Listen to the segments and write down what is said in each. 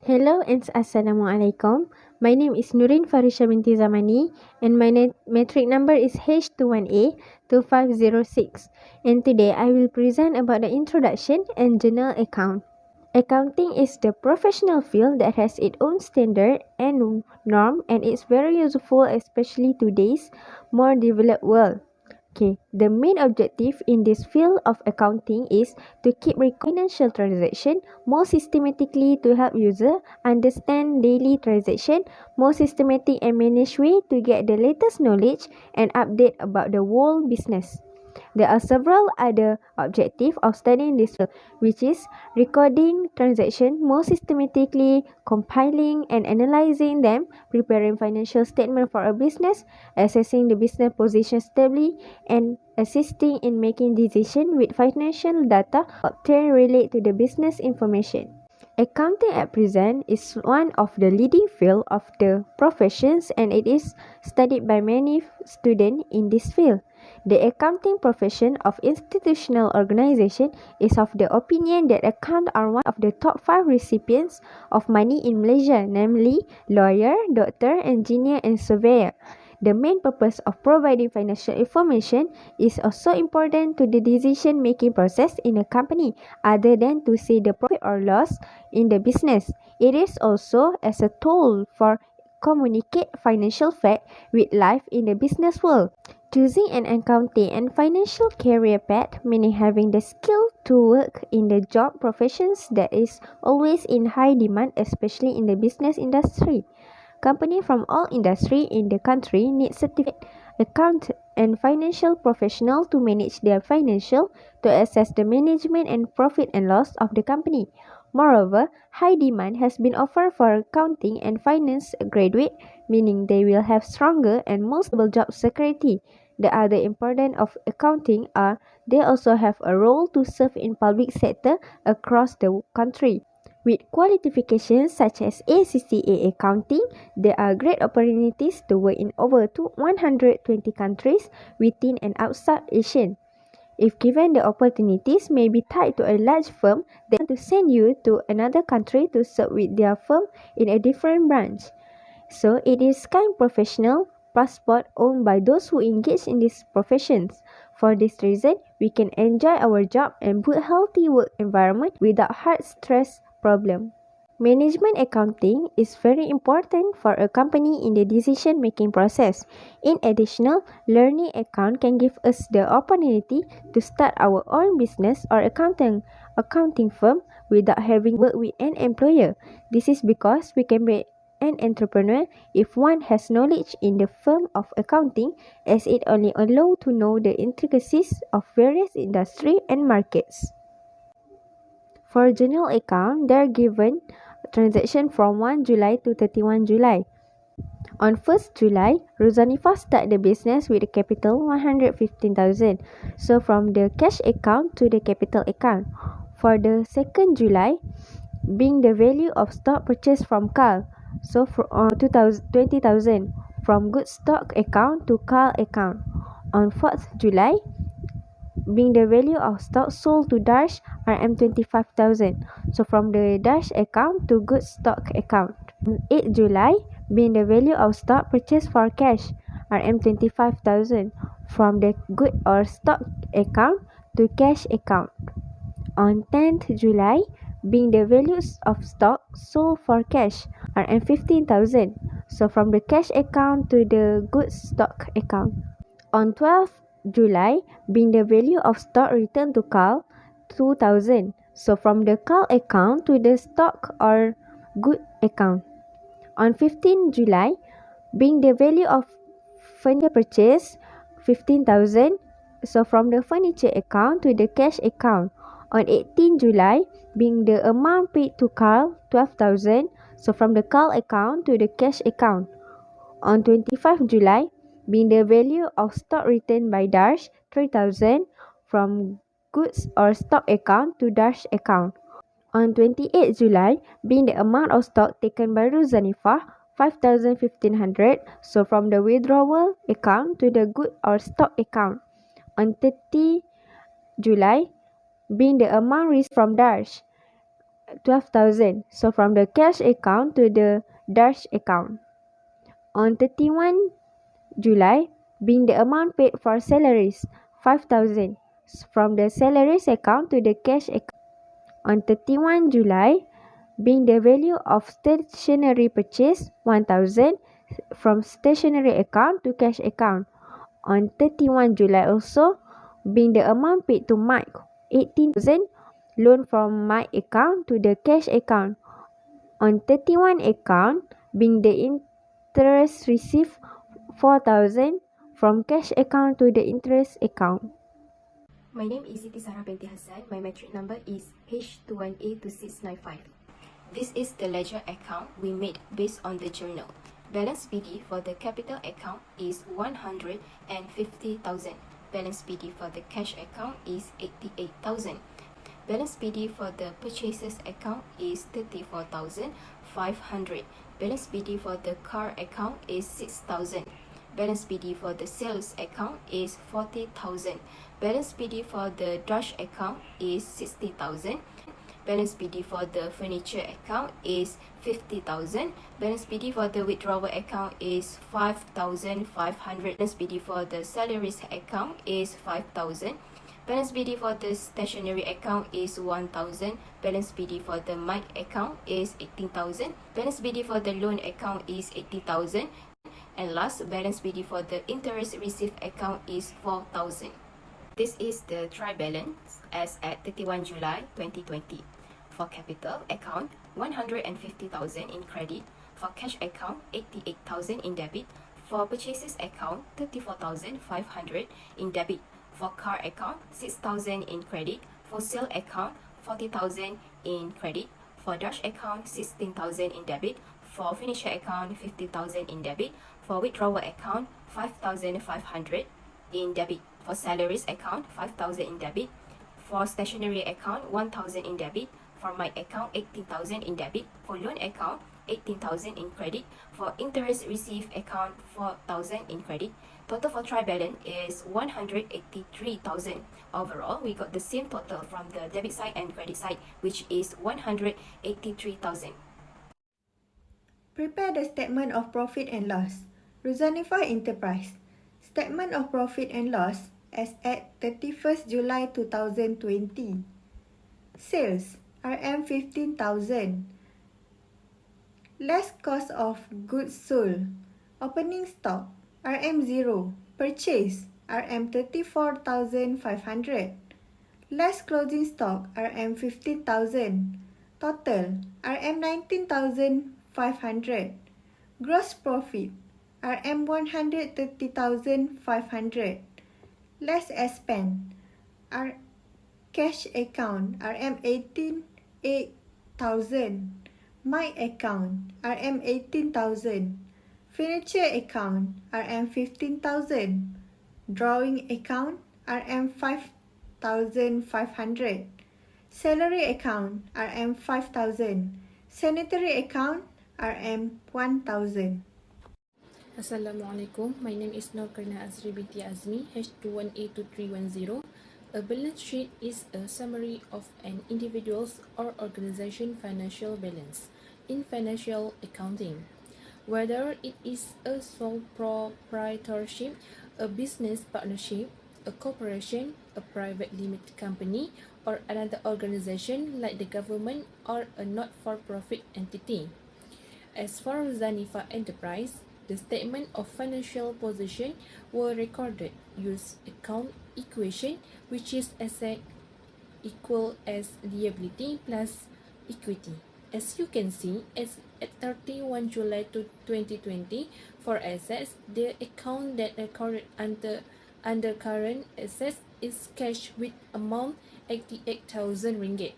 Hello and Assalamualaikum. My name is Nurin Farisha binti Zamani and my metric number is H21A2506. And today I will present about the introduction and general account. Accounting is the professional field that has its own standard and norm, and it's very useful especially today's more developed world. Okay, the main objective in this field of accounting is to keep financial transaction more systematically to help user understand daily transaction more systematic and manage way to get the latest knowledge and update about the whole business. There are several other objectives of studying this field, which is recording transactions more systematically, compiling and analyzing them, preparing financial statement for a business, assessing the business position stably, and assisting in making decisions with financial data obtained relate to the business information. Accounting at present is one of the leading field of the professions and it is studied by many students in this field. The accounting profession of institutional organization is of the opinion that accountants are one of the top 5 recipients of money in Malaysia, namely lawyer, doctor, engineer and surveyor. The main purpose of providing financial information is also important to the decision-making process in a company, other than to say the profit or loss in the business. It is also as a tool for communicate financial fact with life in the business world. Choosing an accounting and financial career path, meaning having the skill to work in the job professions that is always in high demand, especially in the business industry. Companies from all industry in the country need certificate account and financial professional to manage their financial, to assess the management and profit and loss of the company. Moreover, high demand has been offered for accounting and finance graduate, meaning they will have stronger and more stable job security. The other important of accounting are they also have a role to serve in public sector across the country. With qualifications such as ACCA accounting, there are great opportunities to work in over 120 countries within and outside Asia. If given the opportunities may be tied to a large firm, they want to send you to another country to serve with their firm in a different branch. So it is kind professional passport owned by those who engage in these professions. For this reason, we can enjoy our job and build healthy work environment without hard stress problem. Management accounting is very important for a company in the decision-making process. In addition, learning account can give us the opportunity to start our own business or accounting firm without having worked with an employer. This is because we can be an entrepreneur if one has knowledge in the firm of accounting, as it only allows to know the intricacies of various industry and markets. For general account, they are given transaction from 1 July to 31 July. On 1st July, Rosanifa start the business with a capital 115,000. So from the cash account to the capital account. For the 2nd July, being the value of stock purchased from Carl, so for 20,000 from good stock account to Carl account. On 4th July, being the value of stock sold to Dash RM25,000. So from the Dash account to good stock account. On 8 July, being the value of stock purchased for cash RM25,000 from the good or stock account to cash account. On 10th July, being the values of stock sold for cash RM15,000. So from the cash account to the good stock account. On 12th July, being the value of stock returned to Carl 2,000. So from the Carl account to the stock or good account. On 15th July, being the value of furniture purchase 15,000. So from the furniture account to the cash account. On 18th July, being the amount paid to Carl 12,000. So from the Carl account to the cash account. On 25th July, being the value of stock returned by Darsh 3,000 from goods or stock account to Darsh account. On 28 July, being the amount of stock taken by Ruzanifah 5,1500, so from the withdrawal account to the good or stock account. On 30 July, being the amount received from Darsh 12,000, so from the cash account to the Darsh account. On 31 July, being the amount paid for salaries 5,000, from the salaries account to the cash account. On 31 July, being the value of stationery purchase 1,000, from stationery account to cash account. On 31 July also, being the amount paid to Mike 18,000, loan from my account to the cash account. On 31 account, being the interest received 4,000, from cash account to the interest account. My name is Siti Sarah binti Hassan. My metric number is H21A2695. This is the ledger account we made based on the journal. Balance PD for the capital account is 150,000. Balance PD for the cash account is 88,000. Balance PD for the purchases account is 34,500. Balance PD for the car account is 6,000. Balance PD for the sales account is 40,000. Balance PD for the Dash account is 60,000. Balance PD for the furniture account is 50,000. Balance PD for the withdrawal account is 5,500. Balance PD for the salaries account is 5,000. Balance PD for the stationery account is 1,000. Balance PD for the mic account is 18,000. Balance PD for the loan account is 80,000. And last, balance PD for the interest received account is 4,000. This is the trial balance as at 31 July 2020. For capital account, 150,000 in credit. For cash account, 88,000 in debit. For purchases account, 34,500 in debit. For car account, 6,000 in credit. For sale account, 40,000 in credit. For Dash account, 16,000 in debit. For furniture account, 50,000 in debit. For withdrawal account, 5,500 in debit. For salaries account, 5,000 in debit. For stationery account, 1,000 in debit. For my account, 18,000 in debit. For loan account, 18,000 in credit. For interest received account, 4,000 in credit. Total for trial balance is 183,000. Overall, we got the same total from the debit side and credit side, which is 183,000. Prepare the statement of profit and loss. Ruzanifah Enterprise. Statement of profit and loss as at 31st July 2020. Sales RM 15,000. Less cost of goods sold. Opening stock RM 0. Purchase RM 34,500. Less closing stock RM 15,000. Total RM 19,500. Gross profit RM 130,500. Less expense cash account RM 18,000. My account RM 18,000. Furniture account RM 15,000. Drawing account RM 5,500. Salary account RM 5,000. Sanitary account RM 1,000. Assalamualaikum. My name is Norkarina Azri binti Azmi, H21A2310. A balance sheet is a summary of an individual's or organization financial balance in financial accounting. Whether it is a sole proprietorship, a business partnership, a corporation, a private limited company, or another organization like the government or a not-for-profit entity. As for Ruzanifah Enterprise, the statement of financial position were recorded use account equation, which is asset equal as liability plus equity. As you can see, as at 31 July 2020, for assets, the account that recorded under current assets is cash with amount 88,000 ringgit.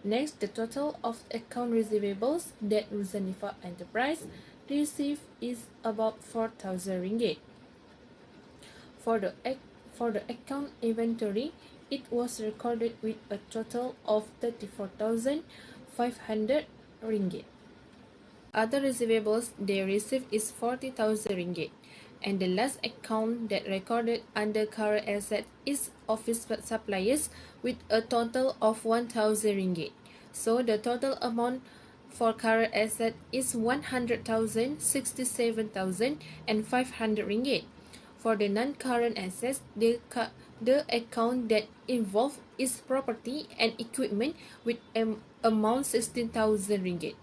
Next, the total of account receivables that Ruzanifah Enterprise received is about 4,000 ringgit. For the account inventory, it was recorded with a total of 34,500 ringgit. Other receivables they received is 40,000 ringgit. And the last account that recorded under current asset is office suppliers with a total of 1,000 ringgit. So the total amount for current asset is 100,000, 67,000 and 500 ringgit. For the non-current assets, the account that involved is property and equipment with amount 16,000 ringgit.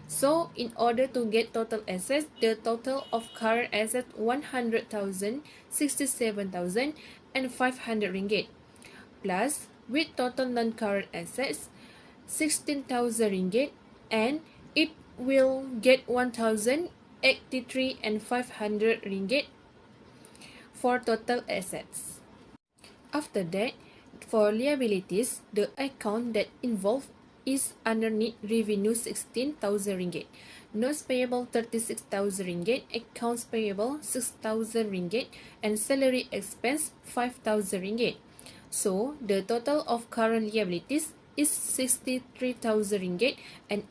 So, in order to get total assets, the total of current assets 100,000, 67,000 and 500 ringgit. Plus, with total non-current assets 16,000 ringgit, and it will get 1,083 and 500 ringgit for total assets. After that, for liabilities, the account that involved is underneath revenue 16,000 ringgit, notes payable 36,000 ringgit, accounts payable 6,000 ringgit, and salary expense 5,000 ringgit. So, the total of current liabilities is 63,000 ringgit, and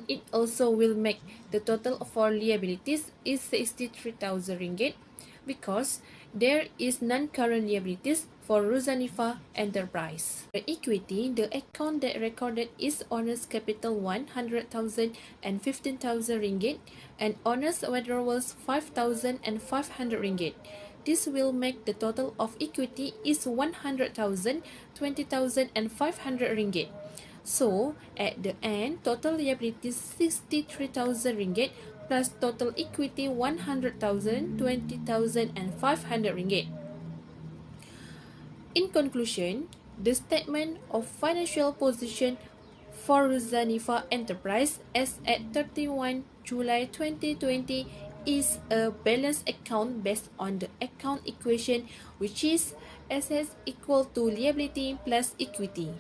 it also will make the total for liabilities is 63,000 ringgit because there is non-current liabilities for Ruzanifa Enterprise. The equity, the account that recorded is owner's capital 100,000 and 15,000 ringgit, and owner's withdrawals 5,000 and 500 ringgit. This will make the total of equity is 100,000, 20,000 and 500 ringgit. So, at the end, total liabilities 63,000 ringgit plus total equity 100,000, 20,000 and 500 ringgit. In conclusion, the statement of financial position for Ruzanifa Enterprise as at 31 July 2020 is a balanced account based on the account equation, which is assets equal to liability plus equity.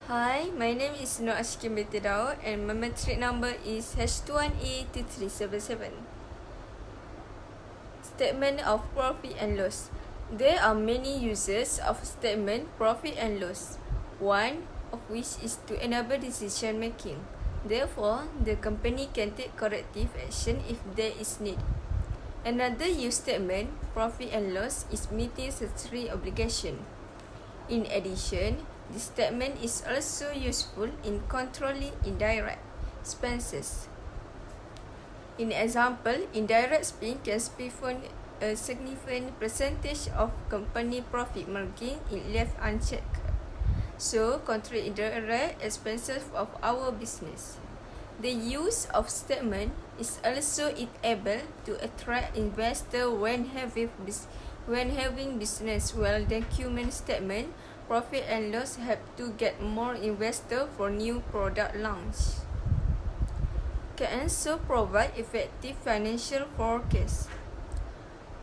Hi, my name is Nur Ashkin binti Daud and my matric number is HFT10203 Statement of profit and loss. There are many uses of statement profit and loss, one of which is to enable decision making. Therefore, the company can take corrective action if there is need. Another use statement, profit and loss, is meeting statutory obligation. In addition, this statement is also useful in controlling indirect expenses. In example, indirect spend can speak for a significant percentage of company profit margin is left unchecked. So, control indirect expenses of our business. The use of statement is also able to attract investors when having business well documented statement. Profit and loss help to get more investors for new product launch. Can also provide effective financial forecast.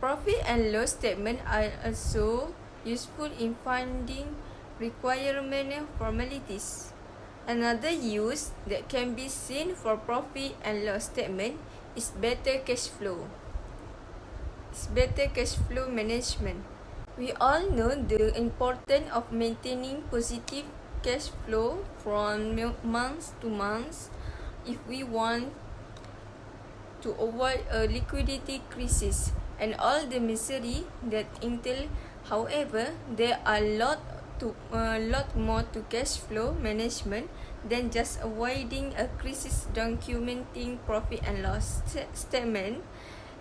Profit and loss statements are also useful in funding requirement formalities. Another use that can be seen for profit and loss statement is better cash flow. Management. We all know the importance of maintaining positive cash flow from month to month if we want to avoid a liquidity crisis and all the misery that entail. However, there are a lot more to cash flow management than just avoiding a crisis. Documenting profit and loss statement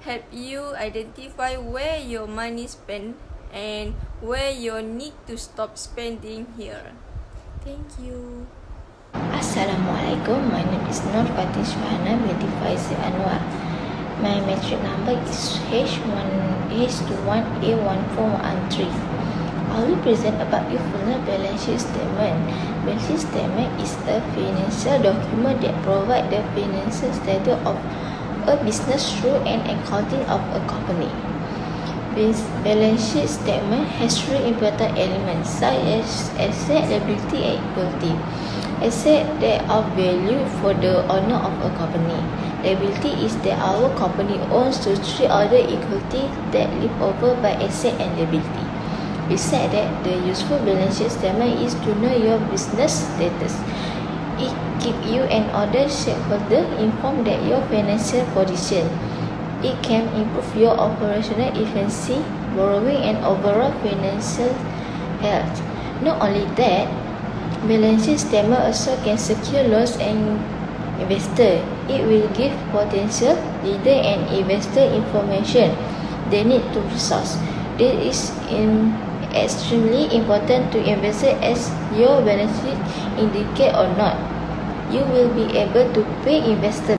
help you identify where your money spent and where you need to stop spending here. Thank you. Assalamualaikum. My name is Nur Fatih Suhana binti Faizi Anwar. My matric number is H21A14113. I will present about full balance sheet statement. Balance sheet statement is a financial document that provides the financial status of a business through an accounting of a company. This balance sheet statement has three important elements such as asset, liability, and equity. Assets that are value for the owner of a company. Liability is that our company owns to three other equity that live over by asset and liability. Besides that, the useful balance sheet statement is to know your business status. It keeps you and other shareholders informed that your financial position. It can improve your operational efficiency, borrowing, and overall financial health. Not only that, balance sheet statement also can secure loans and investor. It will give potential leader and investor information they need to resource. This is extremely important to investor as your balance sheet indicate or not. You will be able to pay investor